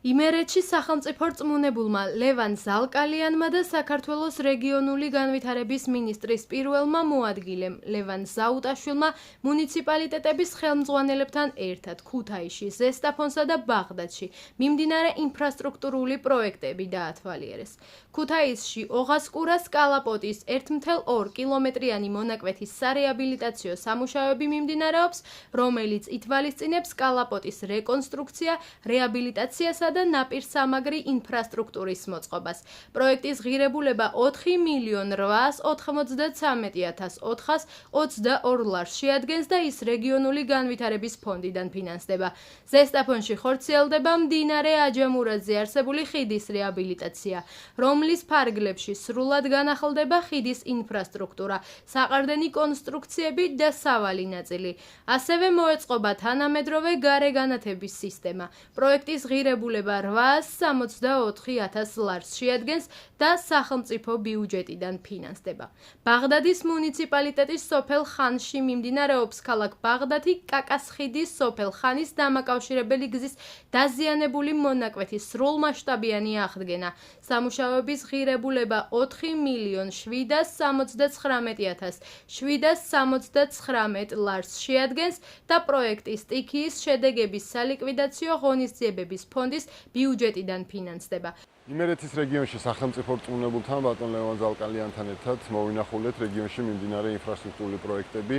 იმერეთში სახელმწიფო რწმუნებულმა ლევან ზალკალიანმა და საქართველოს რეგიონული განვითარების მინისტრის პირველმა მოადგილემ ლევან ზაუტაშვილმა მუნიციპალიტეტების ხელმძღვანელებთან ერთად ქუთაისში, ზესტაფონსა და ბაღდათში მიმდინარე ინფრასტრუქტურული პროექტები დაათვალიერეს. ქუთაისში ოღასკურას კალაპოტის 1,2 კილომეტრიანი მონაკვეთის სარეაბილიტაციო სამუშაოები მიმდინარეობს, რომელიც ითვალისწინებს კალაპოტის რეკონსტრუქცია, რეაბილიტაციასა და ნაპირსამაგრი ინფრასტრუქტურის მოწყობას. პროექტის ღირებულება 4,893,422 ლარს შეადგენს და ის რეგიონული განვითარების ფონდიდან ფინანსდება. ზესტაფონში ხორციელდება მდინარე აჯამურაზზე არსებული ხიდის რეაბილიტაცია, რომლის ფარგლებში სრულად განახლდება ხიდის ინფრასტრუქტურა, საყრდენი კონსტრუქციები და სავალი ნაწილი. ასევე მოეწყობა თანამედროვე გარეგანათების სისტემა. პროექტის ღირებულება 864,000 ლარს შეადგენს და სახელმწიფო ბიუჯეტიდან ფინანსდება. ბაღდადის მუნიციპალიტეტის სოფელ ხანში მიმდინარეობს ქალაქ ბაღდათი კაკასხიდის სოფელ ხანის დამაკავშირებელი გზის დაზიანებული მონაკვეთის სრულმასშტაბიანი აღდგენა. სამუშაოების ღირებულება 4,799,779 ლარს შეადგენს და პროექტის სტიქიის შედეგების სალიკვიდაციო ღონისძიებების ფონდის ბიუჯეტიდან ფინანსდება. იმერეთის რეგიონში სახელმწიფო რწმუნებულთან ბატონ ლევან ზალკალიანთან ერთად მოვინახულეთ რეგიონში მიმდინარე ინფრასტრუქტურული პროექტები.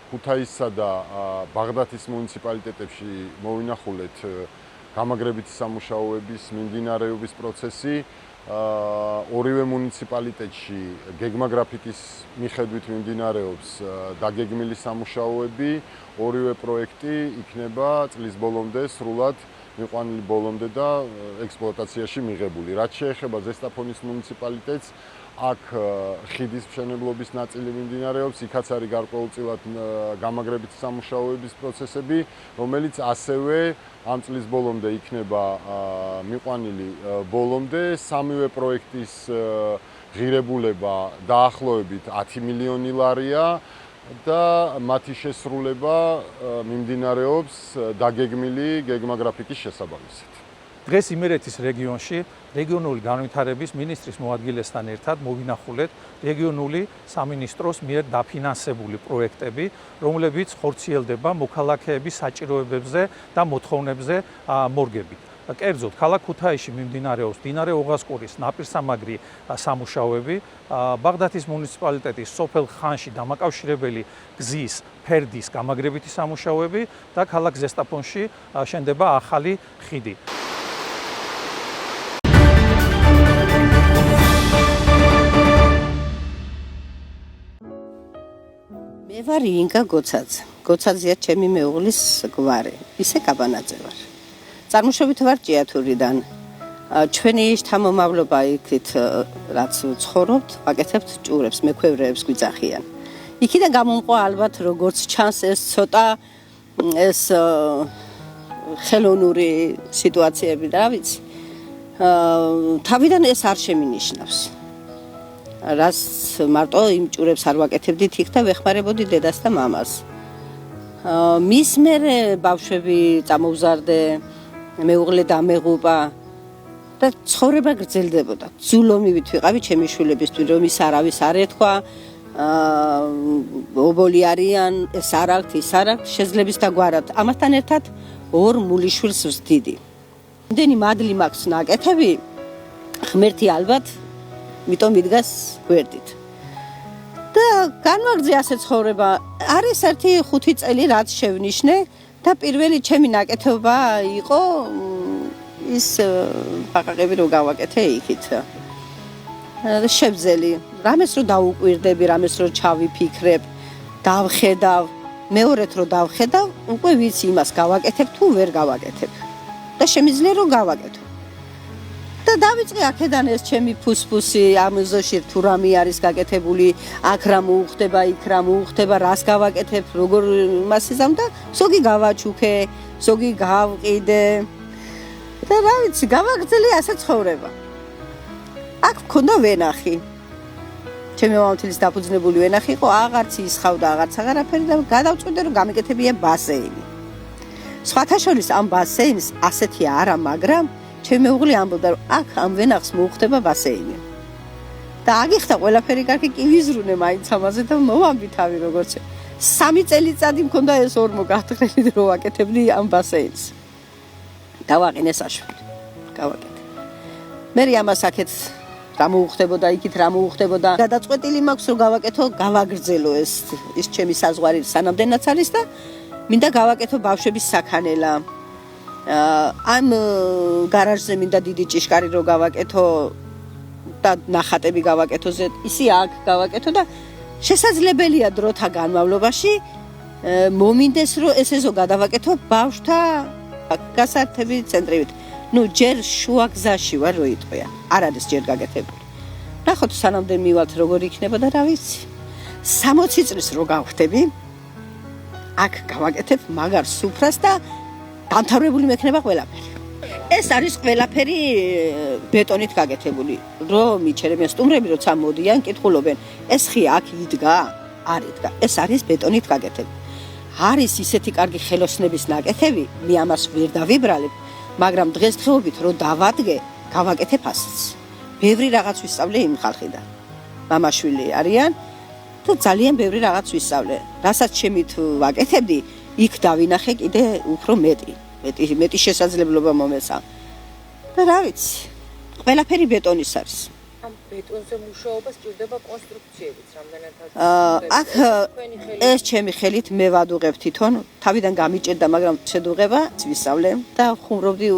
ქუთაისსა და ბაღდათის მუნიციპალიტეტებში მოვინახულეთ გამაგრებითი სამუშაოების მიმდინარეობის პროცესი. ორივე მუნიციპალიტეტში გეგმაგრაფიკის მიხედვით მიმდინარეობს დაგეგმილი სამუშაოები. ორივე პროექტი იქნება წლის ბოლომდე სრულად მიყვანილი ბოლომდე და ექსპლუატაციაში მიღებული. რაც შეეხება ზესტაფონის მუნიციპალიტეტს, აქ ხიდის მშენებლობის ნაწილი მიმდინარეობს, იქაც არის გარკვეულწილად გამაგრებითი სამუშაოების პროცესები, რომელიც ასევე ამ წლის ბოლომდე იქნება მიყვანილი ბოლომდე. სამივე პროექტის ღირებულება დაახლოებით 10 მილიონი ლარია და მათი შესრულება მიმდინარეობს დაგეგმილი გეგმაგრაფიკის შესაბამისად. დღეს იმერეთის რეგიონში რეგიონული განვითარების მინისტრის მოადგილესთან ერთად მოვინახულეთ რეგიონული სამინისტროს მიერ დაფინანსებული პროექტები, რომლებიც ხორციელდება მოქალაქეების საჭიროებებზე და მოთხოვნებზე მორგებით. კერძოდ, ქალაქ ქუთაისში მიმდინარეობს მდინარე ოღასკურის ნაპირსამაგრი სამუშაოები, ბაღდათის მუნიციპალიტეტის სოფელ ხანში დამაკავშირებელი გზის ფერდის გამაგრებითი სამუშაოები და ქალაქ ზესტაფონში შენდება ახალი ხიდი. მე ვარ ინგა გოცაძე. გოცაძეა ჩემი მეუღლის გვარი. ისე კაბანაძე ვარ. წარმოშობით ვარ ჭიათურიდან. ჩვენი შთამომავლობა იქით რაც ცხოვრობთ, ვაკეთებთ ჭურებს, მექვევრეებს გვიძახიან. იქიდან გამომყვა ალბათ როგორც ჩანს ეს ცოტა ეს ხელოვნური სიტუაციები და ვიცი. თავიდან ეს არ შემინიშნავს. რაც მარტო იმ ჭურებს არ ვაკეთებდით იქ და ვეხმარებოდი დედას და მამას. მის მერე ბავშვები წამოვზარდე, მეუღლე დამეღუპა და ცხოვრება გრძელდებოდა. ძულომივით ვიყავი ჩემი შვილებისთვის, რომ ის არავის არ ეთქვა, ობოლი არიან, ეს არ აქვთ, ის არ აქვთ, შეძლების და გვარად. ამასთან ერთად 2 მულიშვილს ვსდიდი. იმდენი მადლი მაქვს ნაკეთები, ღმერთი ალბათ მიტომ იდგას გვერდით. და განვაგრძე ასე ცხოვრება. არის ერთი 5 წელი რაც შევნიშნე და პირველი ჩემი ნაკეთობა იყო ის ბაყაყები რო გავაკეთე იქით. შევძელი, რამეს რო დაუკვირდები, რამეს რო ჩავიფიქრებ, დავხედავ, მეორედ რო დავხედავ, უკვე ვიცი იმას გავაკეთებ თუ ვერ გავაკეთებ. და შემიძლია რომ გავაკეთო. და დავიწყე აქედან ეს ჩემი ფუსფუსი ამ ზოში თუ რამე არის გაკეთებული, აქ რა მოუხდება, იქ რა მოუხდება, რას გავაკეთებ, როგორ მასიზამ და ზოგი გავაჩუქე, ზოგი გავყიდე. და რა ვიცი, გავაგრძელე ასე ცხოვრება. აქ მქონდა ვენახი. ჩემი მამამთილის დაფუძნებული ვენახი იყო, აღარც ისხავდა, აღარც აღარაფერი და გადავწყვიტე რომ გამეკეთებია ბასეინი. სხვათა შორის ამ ბასეინს ასეთი არა, მაგრამ ჩემი მეუღლე ამბობდა, რომ აქ ამ ვენახს მოუხდება ბასეინი. და აგიხდა ყველაფერი კარგი, კი ვიზრუნე მაინც ამაზე და მოვამბი თავი როგორც 3 წელიწადი მქონდა ეს ორმო გათხრილი რომ ვაკეთებდი ამ ბასეინს. დავაყინე საშველი. გავაკეთე. მე ამას აქეთ რა მოუხდებოდა, იქით რა მოუხდებოდა. გადაწყვეტილი მაქვს რომ გავაკეთო, გავაგრძელო ეს ჩემი საზღვარი სანამდენაც არის და მინდა გავაკეთო ბავშვების საქანელა. ამ გარაჟზე მინდა დიდი ჭიშკარი რომ გავაკეთო და ნახატები გავაკეთო, ისი აქ გავაკეთო და შესაძლებელია დროთა განმავლობაში მომინდეს რომ ეს ეზო გადავაკეთო ბავშვთა გასართები ცენტრებით. ნუ ჯერ შუა გზაში ვარ რო იტყვია. არ არის ჯერ გაკეთებული. ნახოთ სანამდე მივალთ როგორ იქნება და რა ვიცი. 60 წლის რო გავხდები აქ გავაკეთებ მაგარ სუფრას და დამთავრებული მექნება ყველაფერი. ეს არის ყველაფერი ბეტონით გაკეთებული. რომ მიჩერებიან სტუმრები როცა მოდიან, კითხულობენ, ეს ხი აქ იდგა? არ იდგა. ეს არის ბეტონით გაკეთებული. არის ისეთი კარგი ხელოსნების ნაკეთები, მე ამას ვერ დავიბრალებ, მაგრამ დღესდღეობით რო დავადგე, გავაკეთებ ასეც. ბევრი რაღაც ვისწავლე იმ ხალხიდან. მამაშვილი არიან და ძალიან ბევრი რაღაც ვისწავლე. რასაც შემით ვაკეთებდი, იქ დავინახე კიდე უფრო მეტი შესაძლებლობა მომეცა. და რა ვიცი, ყველაფერი ბეტონის არის. ამ ბეტონზე მუშაობა სჭირდება კონსტრუქციებით, რამდენადაც აქ ეს ჩემი ხელით მე ვადუღებ თვითონ, თავიდან გამიჭერდა, მაგრამ შედუღება ვისწავლე და ხუმრობდი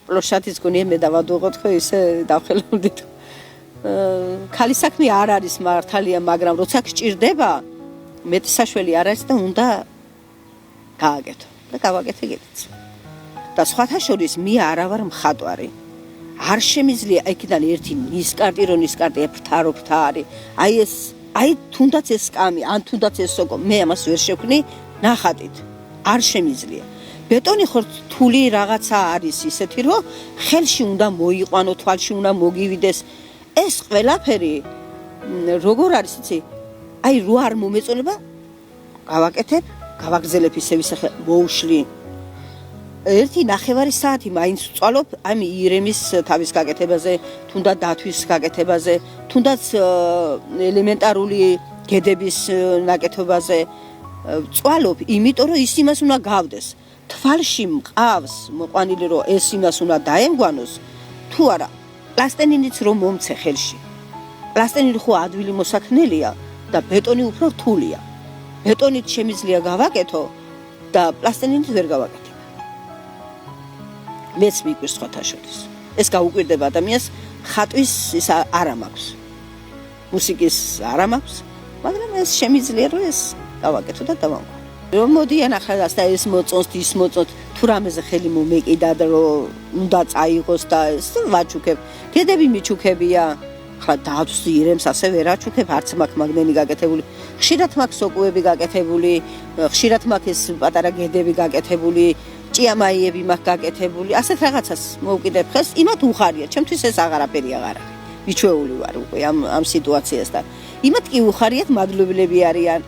პლოშადის გონია მე დავადუღოთ, ხო ისე დავხელავდით. ქალის საქმე არ არის მართალია, მაგრამ როცა გჭირდება, მეტი საშველი არ არის და უნდა გააკეთო და გავაკეთე კიდეც. და სხვათა შორის მე არა ვარ მხატვარი. არ შემიძლია იქიდან ერთი ნისკარტი რო ნისკარტი ფრთა არის. აი თუნდაც ეს სკამი, ან თუნდაც ეს სოკო, მე ამას ვერ შევქნი ნახატით. არ შემიძლია. ბეტონი ხო რთული რაღაცა არის ისეთი, რომ ხელში უნდა მოიყვანო, თვალში უნდა მოგივიდეს. ეს ყველაფერი როგორ არის იცი? აი რო არ მომეწონება, გავაკეთებ, გავაგზელებ ისე ვისახე, მოუშლი. 1.5 საათი მაინც ვწვალობ ამ ირემის თავის გაკეთებაზე, თუნდაც დათვის გაკეთებაზე, თუნდაც ელემენტარული გედების ნაკეთობაზე. ვწვალობ, იმიტომ რომ ის იმას უნდა გავდეს. თვალში მყავს მოყვანილი რომ ეს იმას უნდა დაემგვანოს, თუ არა, პლასტელინიც რომ მომცე ხელში. პლასტელინი ხო ადვილი მოსაქნელია და ბეტონი უფრო რთულია. ბეტონით შემიძლია გავაკეთო და პლასტელინით ვერ გავაკეთებ. მეც მიგვირს სხვათა შორის. ეს გაუკვირდება ადამიანს, ხატვის ის არა მაქვს. მუსიკის არა მაქვს, მაგრამ ეს შემიძლია რომ ეს გავაკეთო და დავამყო. რომ მოდიან ახლა და ეს მოწონს, ის მოწონს, თუ რამეზე ხელი მომეკიდა და რომ უნდა წაიღოს და ეს ვაჩუქებ. გედები მიჩუქებია. ხლა დავს ირემს ასე ვერ აჩუქებ, არც მაქვს მაგნენი გაკეთებული. ხშირად მაქვს სოკუები გაკეთებული, ხშირად მაქვს ეს პატარა გედები გაკეთებული. ჭიამაიები მაქვს გაკეთებული, ასეთ რაღაცას მოვკიდებ ხელს, იმათ უხარია, ჩემთვის ეს აღარაფერი აღარ არის. მიჩვეული ვარ უკვე ამ სიტუაციასთან. იმათ კი უხარიათ, მადლობელები არიან.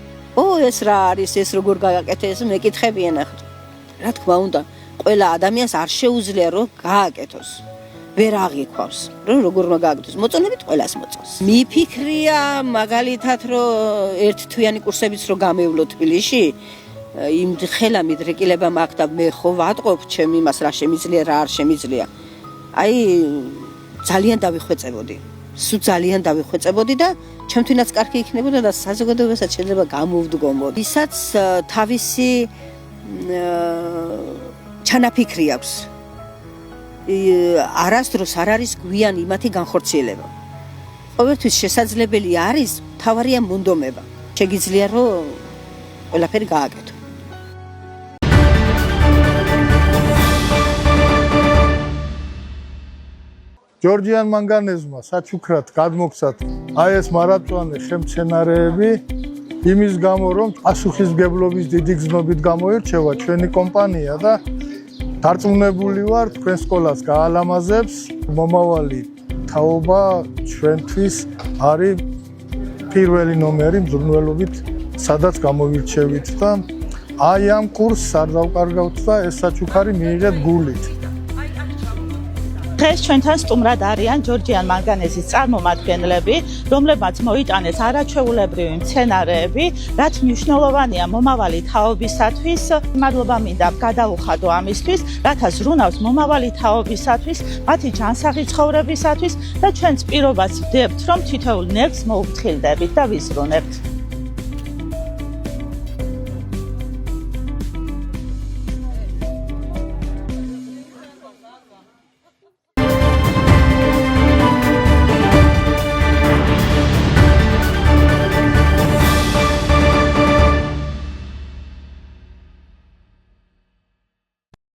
ეს რა არის, ეს როგორ გააკეთე, ეს მეკითხებიან ახლა. რა თქმა უნდა, ყველა ადამიანს არ შეუძლია რომ გააკეთოს. ვერ აღიქვავს, რომ როგორ უნდა გააკეთოს. მოწონებით ყველას მოწონს. მიფიქრია მაგალითად, რომ ერთთვიანი კურსებიც რო გამევლო თბილისში, იმ ხელა მიდრეკილება მაქვს და მე ხო ვატყობ ჩემ იმას რა შემიძლია რა არ შემიძლია. აი ძალიან დავიხვეწებოდი. სულ ძალიან დავიხვეწებოდი და ჩემთვინაც კარგი იქნებოდა და საზოგადოებასაც შეიძლება გამოვდგომოდ. ისაც თავისი ჩანაფიქრი აქვს. არასდროს არ არის გვიან იმათი განხორციელება. ყოველთვის შესაძლებელი არის, თავარია მონდომება. შეგიძლია რომ ყველაფერი გააკეთო. ჯორჯიან მანგანეზმა საჩუქრად გადმოგცათ აი ეს მარადწვანე შემცენარეები იმის გამო რომ პასუხისმგებლობის დიდი გზნობით გამოირჩევა ჩვენი კომპანია და დარწმუნებული ვარ თქვენ სკოლას გაალამაზებს მომავალი თაობა ჩვენთვის არის პირველი ნომერი მზრუნველობით სადაც გამოვირჩევით და აი ამ კურსს არ დავკარგავთ და ეს საჩუქარი მიიღეთ გულით. დღეს ჩვენთან სტუმრად არიან ჯორჯიან მანგანეზის წარმომადგენლები, რომლებმაც მოიტანეს არაჩვეულებრივი მცენარეები, რაც მნიშვნელოვანია მომავალი თაობისათვის. მადლობა მინდა გადაუხადო ამისთვის, რათა ზრუნავს მომავალი თაობისათვის, მათი ჯანსაღი ცხოვრებისათვის და ჩვენც პირობას ვდებთ, რომ თითოეულ ნერვს მოუფრთხილდებით და ვიზრუნებთ.